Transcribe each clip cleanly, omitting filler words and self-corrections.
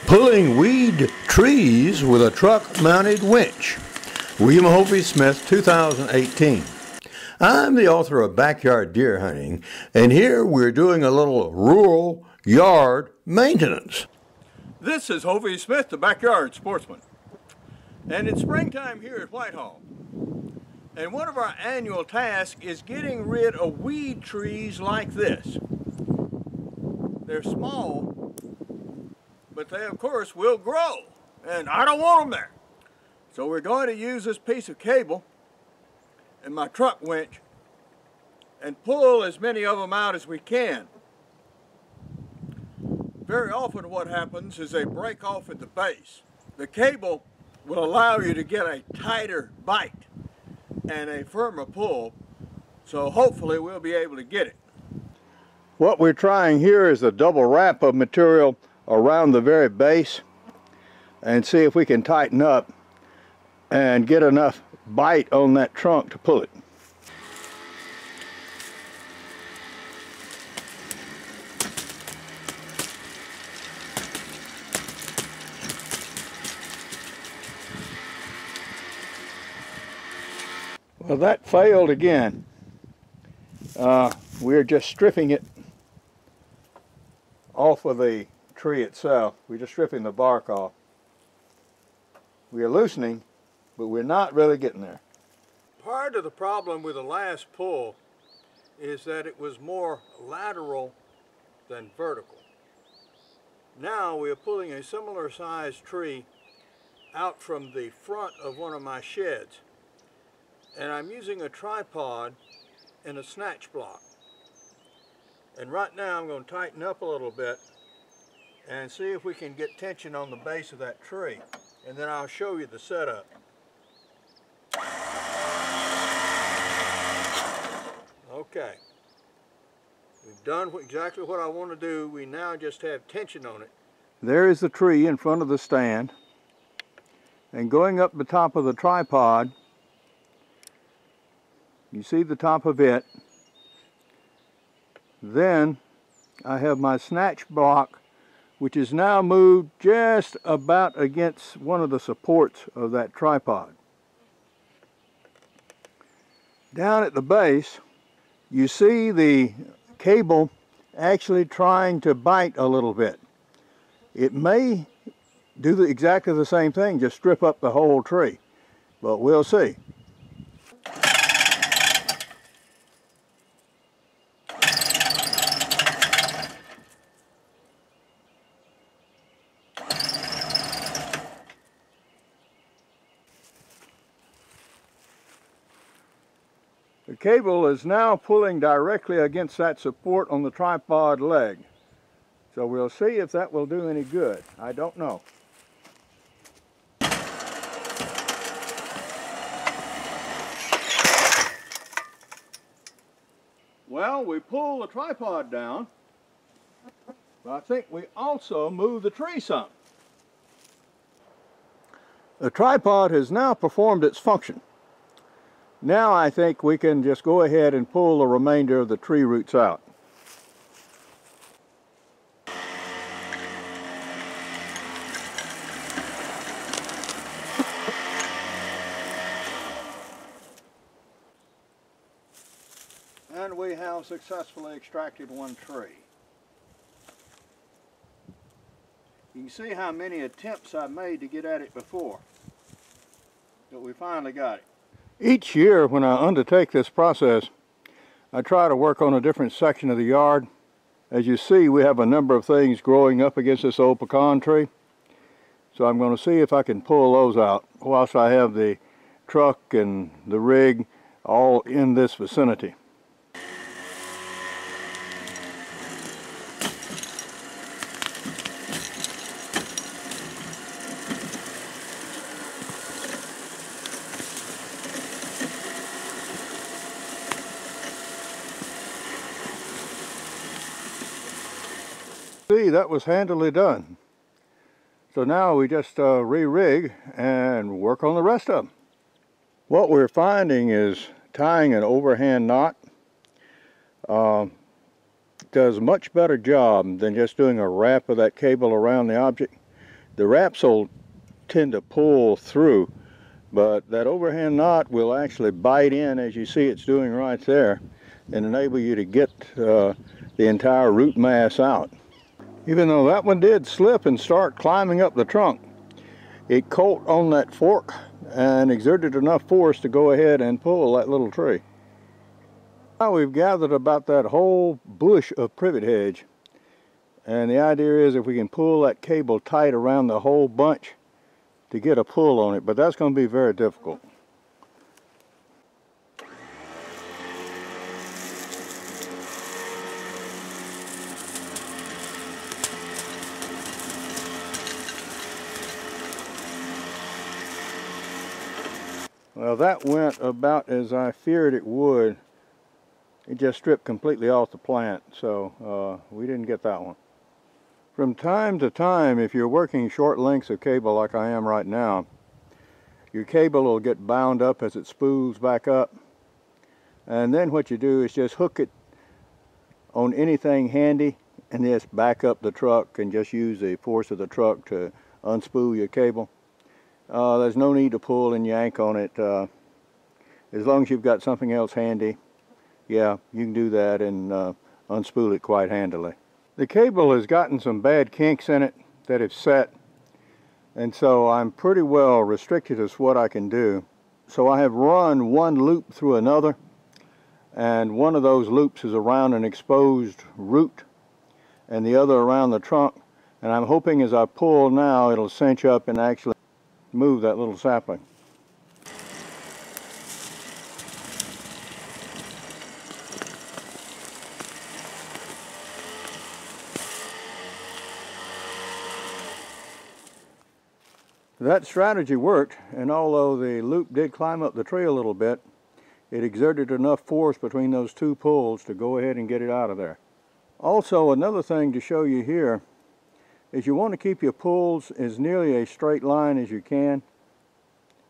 Pulling weed trees with a truck-mounted winch. William Hovey Smith, 2018. I'm the author of Backyard Deer Hunting, and here we're doing a little rural yard maintenance. This is Hovey Smith, the Backyard Sportsman. And it's springtime here at Whitehall. And one of our annual tasks is getting rid of weed trees like this. They're small, but they of course will grow, and I don't want them there. So we're going to use this piece of cable and my truck winch and pull as many of them out as we can. Very often what happens is they break off at the base. The cable will allow you to get a tighter bite and a firmer pull, so hopefully we'll be able to get it. What we're trying here is a double wrap of material around the very base and see if we can tighten up and get enough bite on that trunk to pull it. Well, that failed again. We're just stripping it off of the tree itself. We're just stripping the bark off. We are loosening, but we're not really getting there. Part of the problem with the last pull is that it was more lateral than vertical. Now we are pulling a similar sized tree out from the front of one of my sheds, and I'm using a tripod and a snatch block. And right now I'm going to tighten up a little bit and see if we can get tension on the base of that tree, and then I'll show you the setup. Okay, we've done exactly what I want to do. We now just have tension on it. There is the tree in front of the stand, and going up the top of the tripod, you see the top of it. Then I have my snatch block, which is now moved just about against one of the supports of that tripod. Down at the base, you see the cable actually trying to bite a little bit. It may do exactly the same thing, just strip up the whole tree, but we'll see. The cable is now pulling directly against that support on the tripod leg. So we'll see if that will do any good. I don't know. Well, we pull the tripod down, but I think we also move the tree some. The tripod has now performed its function. Now I think we can just go ahead and pull the remainder of the tree roots out. And we have successfully extracted one tree. You can see how many attempts I made to get at it before, but we finally got it. Each year when I undertake this process, I try to work on a different section of the yard. As you see, we have a number of things growing up against this old pecan tree. So I'm going to see if I can pull those out whilst I have the truck and the rig all in this vicinity. See, that was handily done. So now we just re-rig and work on the rest of them. What we're finding is tying an overhand knot does a much better job than just doing a wrap of that cable around the object. The wraps will tend to pull through, but that overhand knot will actually bite in, as you see it's doing right there, and enable you to get the entire root mass out. Even though that one did slip and start climbing up the trunk, it caught on that fork and exerted enough force to go ahead and pull that little tree. Now we've gathered about that whole bush of privet hedge, and the idea is if we can pull that cable tight around the whole bunch to get a pull on it, but that's going to be very difficult. Well, that went about as I feared it would. It just stripped completely off the plant, so we didn't get that one. From time to time, if you're working short lengths of cable like I am right now, your cable will get bound up as it spools back up. And then what you do is just hook it on anything handy and just back up the truck and just use the force of the truck to unspool your cable. There's no need to pull and yank on it. As long as you've got something else handy, yeah, you can do that and unspool it quite handily. The cable has gotten some bad kinks in it that have set, and so I'm pretty well restricted as what I can do. So I have run one loop through another, and one of those loops is around an exposed root and the other around the trunk, and I'm hoping as I pull now it'll cinch up and actually move that little sapling. That strategy worked, and although the loop did climb up the tree a little bit, it exerted enough force between those two pulls to go ahead and get it out of there. Also, another thing to show you here is you want to keep your pulls as nearly a straight line as you can.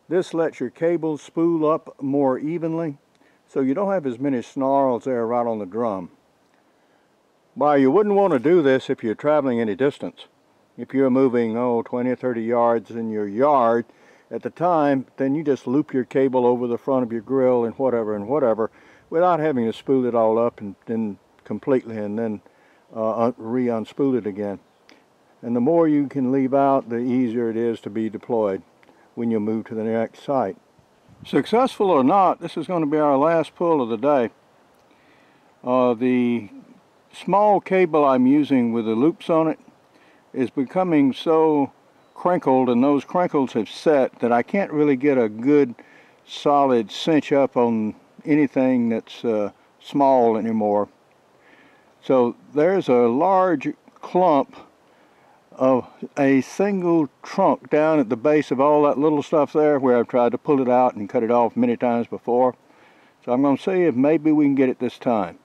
This lets your cable spool up more evenly, so you don't have as many snarls there right on the drum. Why, you wouldn't want to do this if you're traveling any distance. If you're moving, 20 or 30 yards in your yard at the time, then you just loop your cable over the front of your grill and whatever, without having to spool it all up and then completely and then re-unspool it again. And the more you can leave out, the easier it is to be deployed when you move to the next site. Successful or not, this is going to be our last pull of the day. The small cable I'm using with the loops on it is becoming so crinkled, and those crinkles have set, that I can't really get a good solid cinch up on anything that's small anymore. So there's a large clump of a single trunk down at the base of all that little stuff there, where I've tried to pull it out and cut it off many times before. So I'm going to see if maybe we can get it this time.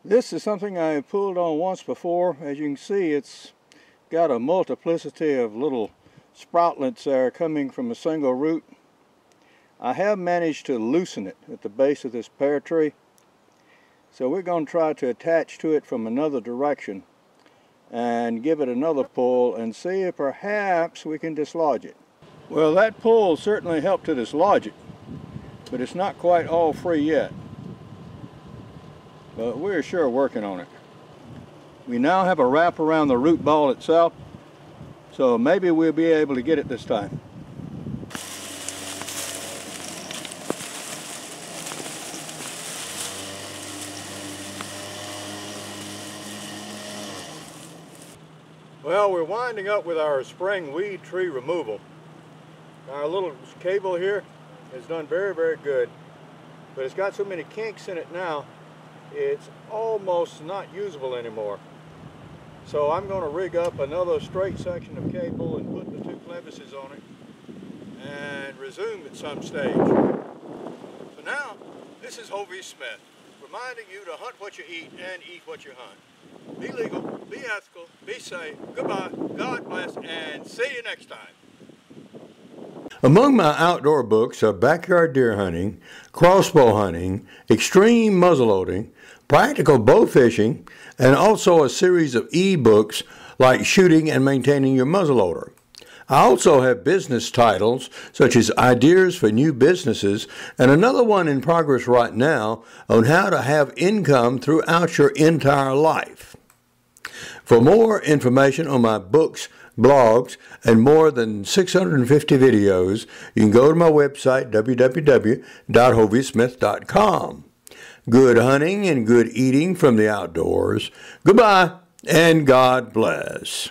This is something I have pulled on once before. As you can see, it's got a multiplicity of little sproutlets there coming from a single root. I have managed to loosen it at the base of this pear tree, so we're going to try to attach to it from another direction and give it another pull and see if perhaps we can dislodge it. Well, that pull certainly helped to dislodge it, but it's not quite all free yet. But we're sure working on it. We now have a wrap around the root ball itself, so maybe we'll be able to get it this time. Well, we're winding up with our spring weed tree removal. Our little cable here has done very, very good, but it's got so many kinks in it now, it's almost not usable anymore. So I'm going to rig up another straight section of cable and put the two clevises on it and resume at some stage. So now, this is Hovey Smith, reminding you to hunt what you eat and eat what you hunt. Be legal, be ethical, be safe. Goodbye, God bless, and see you next time. Among my outdoor books are backyard deer hunting, crossbow hunting, extreme muzzleloading, practical bow fishing, and also a series of e-books like shooting and maintaining your muzzleloader. I also have business titles such as Ideas for New Businesses and another one in progress right now on how to have income throughout your entire life. For more information on my books, blogs, and more than 650 videos, you can go to my website, www.hoveysmith.com. Good hunting and good eating from the outdoors. Goodbye, and God bless.